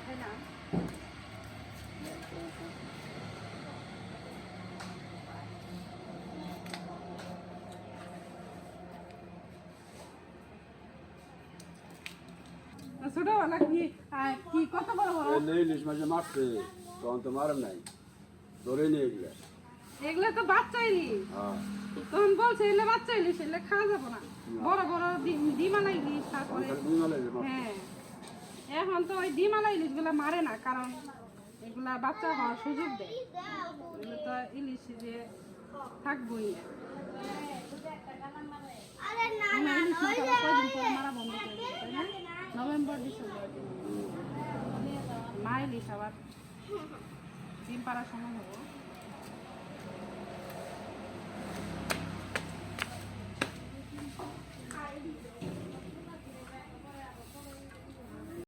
উঠাইলাম। ছোটবেলা কি কি কত বড় বড় ইলিশ মাঝে মারছে তখন তো মারেন নাই, ধরে নিয়ে এগুলা। এগুলো তো বাচ্চা ইলিশ। হ্যাঁ তখন বলছে এগুলো বাচ্চা ইলিশ, এগুলো খাওয়া যাবো না। বড় বড় ডিমালা ইলিশ, তারপরে হ্যাঁ এখন তো ওই ডিমালা ইলিশ গুলা মারে না, কারণ এগুলা বাচ্চা হওয়ার সুযোগ দেয়। এগুলো তো ইলিশ যে থাকবোই না। ইলিশ মাছ আবার কয়দিন পরে মারা বন্ধ করে দিবে, তাই না? নভেম্বর ডিসেম্বর মা ইলিশ আবার ডিম পাড়ার সময় হবো।